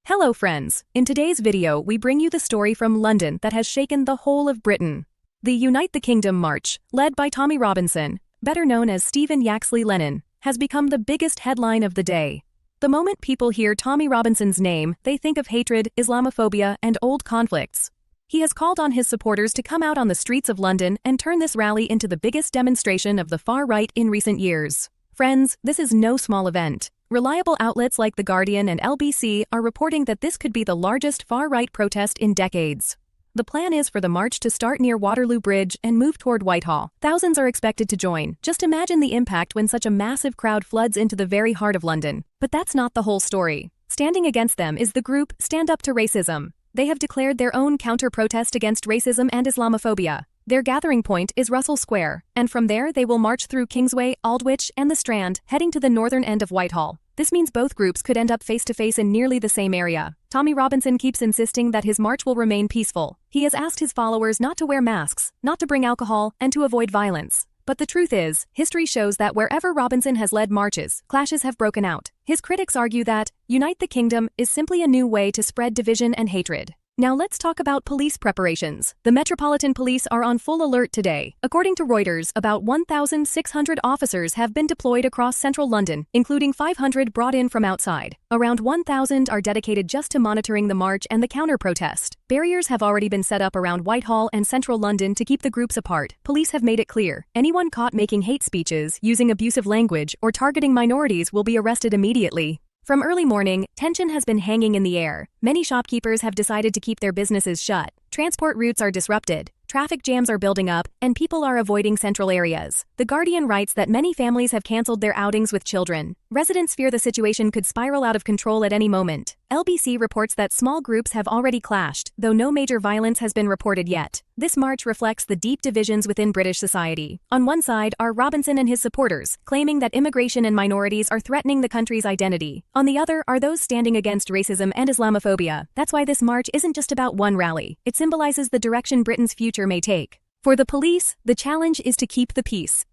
Hello friends, in today's video we bring you the story from London that has shaken the whole of Britain. The Unite the Kingdom March, led by Tommy Robinson, better known as Stephen Yaxley Lennon, has become the biggest headline of the day. The moment people hear Tommy Robinson's name, they think of hatred, Islamophobia, and old conflicts. He has called on his supporters to come out on the streets of London and turn this rally into the biggest demonstration of the far right in recent years. Friends, this is no small event. Reliable outlets like The Guardian and LBC are reporting that this could be the largest far-right protest in decades. The plan is for the march to start near Waterloo Bridge and move toward Whitehall. Thousands are expected to join. Just imagine the impact when such a massive crowd floods into the very heart of London. But that's not the whole story. Standing against them is the group Stand Up to Racism. They have declared their own counter-protest against racism and Islamophobia. Their gathering point is Russell Square, and from there they will march through Kingsway, Aldwych, and the Strand, heading to the northern end of Whitehall. This means both groups could end up face-to-face in nearly the same area. Tommy Robinson keeps insisting that his march will remain peaceful. He has asked his followers not to wear masks, not to bring alcohol, and to avoid violence. But the truth is, history shows that wherever Robinson has led marches, clashes have broken out. His critics argue that Unite the Kingdom is simply a new way to spread division and hatred. Now let's talk about police preparations. The Metropolitan Police are on full alert today. According to Reuters, about 1,600 officers have been deployed across central London, including 500 brought in from outside. Around 1,000 are dedicated just to monitoring the march and the counter-protest. Barriers have already been set up around Whitehall and central London to keep the groups apart. Police have made it clear, anyone caught making hate speeches, using abusive language, or targeting minorities will be arrested immediately. From early morning, tension has been hanging in the air. Many shopkeepers have decided to keep their businesses shut. Transport routes are disrupted. Traffic jams are building up, and people are avoiding central areas. The Guardian writes that many families have cancelled their outings with children. Residents fear the situation could spiral out of control at any moment. LBC reports that small groups have already clashed, though no major violence has been reported yet. This march reflects the deep divisions within British society. On one side are Robinson and his supporters, claiming that immigration and minorities are threatening the country's identity. On the other are those standing against racism and Islamophobia. That's why this march isn't just about one rally. It symbolizes the direction Britain's future may take. For the police, the challenge is to keep the peace.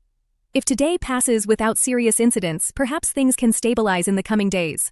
If today passes without serious incidents, perhaps things can stabilize in the coming days.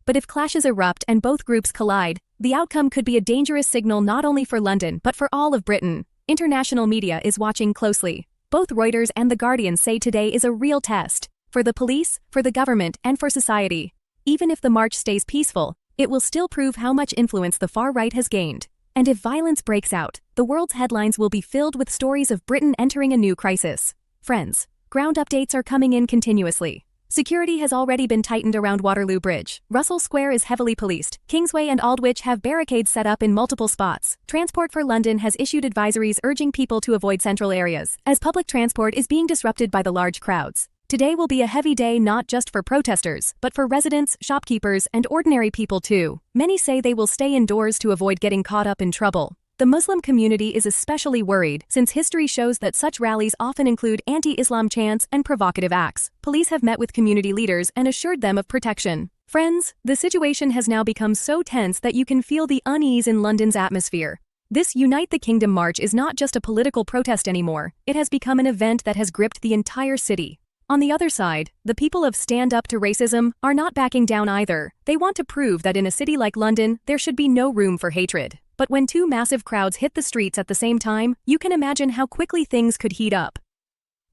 But if clashes erupt and both groups collide, the outcome could be a dangerous signal not only for London but for all of Britain. International media is watching closely. Both Reuters and The Guardian say today is a real test. For the police, for the government, and for society. Even if the march stays peaceful, it will still prove how much influence the far right has gained. And if violence breaks out, the world's headlines will be filled with stories of Britain entering a new crisis. Friends, ground updates are coming in continuously. Security has already been tightened around Waterloo Bridge. Russell Square is heavily policed. Kingsway and Aldwych have barricades set up in multiple spots. Transport for London has issued advisories urging people to avoid central areas, as public transport is being disrupted by the large crowds. Today will be a heavy day not just for protesters, but for residents, shopkeepers, and ordinary people too. Many say they will stay indoors to avoid getting caught up in trouble. The Muslim community is especially worried, since history shows that such rallies often include anti-Islam chants and provocative acts. Police have met with community leaders and assured them of protection. Friends, the situation has now become so tense that you can feel the unease in London's atmosphere. This Unite the Kingdom march is not just a political protest anymore, it has become an event that has gripped the entire city. On the other side, the people of Stand Up to Racism are not backing down either. They want to prove that in a city like London, there should be no room for hatred. But when two massive crowds hit the streets at the same time, you can imagine how quickly things could heat up.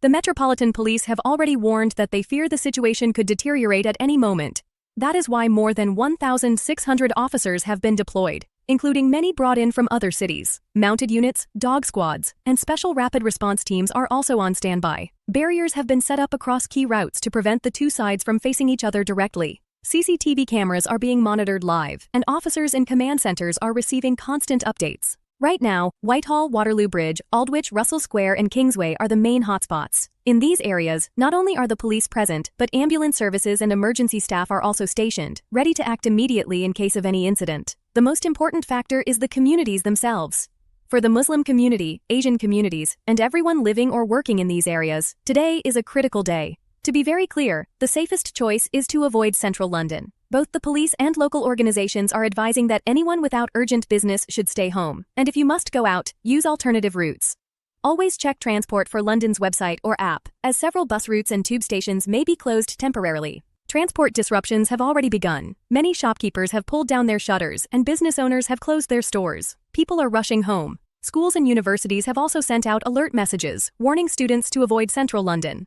The Metropolitan Police have already warned that they fear the situation could deteriorate at any moment. That is why more than 1,600 officers have been deployed, including many brought in from other cities. Mounted units, dog squads, and special rapid response teams are also on standby. Barriers have been set up across key routes to prevent the two sides from facing each other directly. CCTV cameras are being monitored live, and officers in command centers are receiving constant updates. Right now, Whitehall, Waterloo Bridge, Aldwych, Russell Square, and Kingsway are the main hotspots. In these areas, not only are the police present, but ambulance services and emergency staff are also stationed, ready to act immediately in case of any incident. The most important factor is the communities themselves. For the Muslim community, Asian communities, and everyone living or working in these areas, today is a critical day. To be very clear, the safest choice is to avoid central London. Both the police and local organizations are advising that anyone without urgent business should stay home, and if you must go out, use alternative routes. Always check Transport for London's website or app, as several bus routes and tube stations may be closed temporarily. Transport disruptions have already begun. Many shopkeepers have pulled down their shutters and business owners have closed their stores. People are rushing home. Schools and universities have also sent out alert messages, warning students to avoid central London.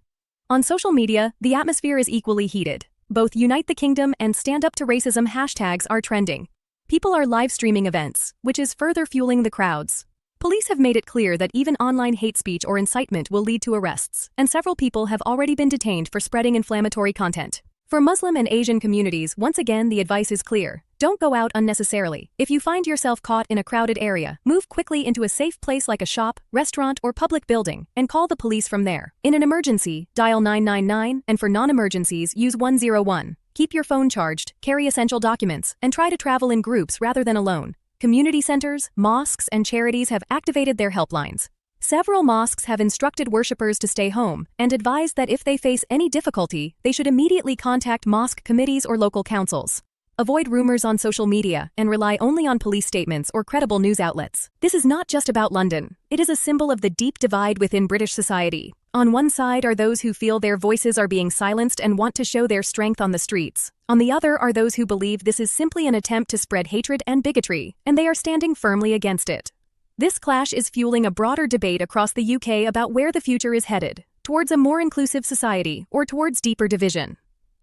On social media, the atmosphere is equally heated. Both Unite the Kingdom and Stand Up to Racism hashtags are trending. People are live streaming events, which is further fueling the crowds. Police have made it clear that even online hate speech or incitement will lead to arrests, and several people have already been detained for spreading inflammatory content. For Muslim and Asian communities, once again the advice is clear. Don't go out unnecessarily. If you find yourself caught in a crowded area, move quickly into a safe place like a shop, restaurant, or public building, and call the police from there. In an emergency, dial 999, and for non-emergencies, use 101. Keep your phone charged, carry essential documents, and try to travel in groups rather than alone. Community centers, mosques, and charities have activated their helplines. Several mosques have instructed worshippers to stay home and advised that if they face any difficulty, they should immediately contact mosque committees or local councils. Avoid rumors on social media and rely only on police statements or credible news outlets. This is not just about London. It is a symbol of the deep divide within British society. On one side are those who feel their voices are being silenced and want to show their strength on the streets. On the other are those who believe this is simply an attempt to spread hatred and bigotry, and they are standing firmly against it. This clash is fueling a broader debate across the UK about where the future is headed, towards a more inclusive society or towards deeper division.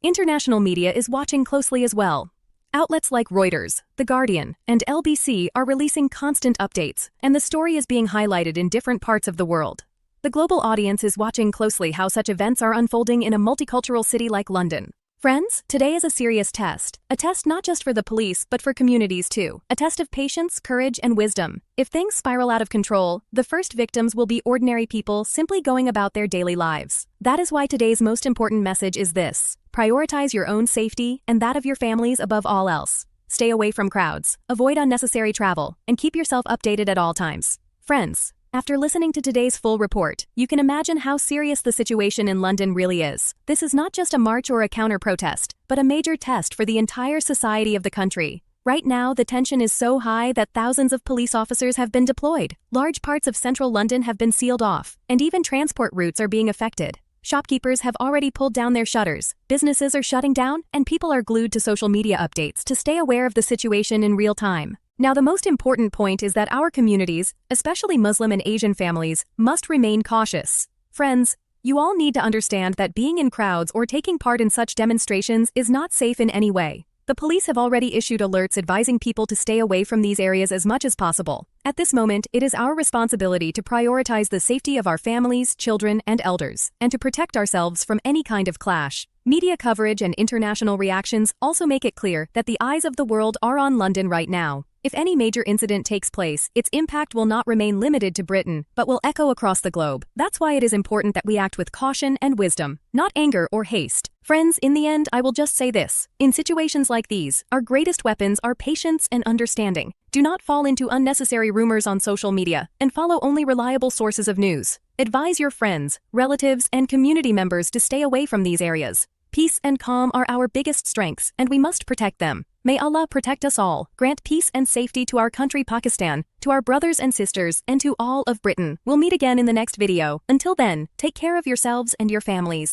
International media is watching closely as well. Outlets like Reuters, The Guardian, and LBC are releasing constant updates, and the story is being highlighted in different parts of the world. The global audience is watching closely how such events are unfolding in a multicultural city like London. Friends, today is a serious test. A test not just for the police, but for communities too. A test of patience, courage, and wisdom. If things spiral out of control, the first victims will be ordinary people simply going about their daily lives. That is why today's most important message is this. Prioritize your own safety and that of your families above all else. Stay away from crowds, avoid unnecessary travel, and keep yourself updated at all times. Friends, after listening to today's full report, you can imagine how serious the situation in London really is. This is not just a march or a counter-protest, but a major test for the entire society of the country. Right now, the tension is so high that thousands of police officers have been deployed. Large parts of central London have been sealed off, and even transport routes are being affected. Shopkeepers have already pulled down their shutters, businesses are shutting down, and people are glued to social media updates to stay aware of the situation in real time. Now, the most important point is that our communities, especially Muslim and Asian families, must remain cautious. Friends, you all need to understand that being in crowds or taking part in such demonstrations is not safe in any way. The police have already issued alerts advising people to stay away from these areas as much as possible. At this moment, it is our responsibility to prioritize the safety of our families, children, and elders, and to protect ourselves from any kind of clash. Media coverage and international reactions also make it clear that the eyes of the world are on London right now. If any major incident takes place, its impact will not remain limited to Britain, but will echo across the globe. That's why it is important that we act with caution and wisdom, not anger or haste. Friends, in the end, I will just say this. In situations like these, our greatest weapons are patience and understanding. Do not fall into unnecessary rumors on social media, and follow only reliable sources of news. Advise your friends, relatives, and community members to stay away from these areas. Peace and calm are our biggest strengths, and we must protect them. May Allah protect us all, grant peace and safety to our country Pakistan, to our brothers and sisters, and to all of Britain. We'll meet again in the next video. Until then, take care of yourselves and your families.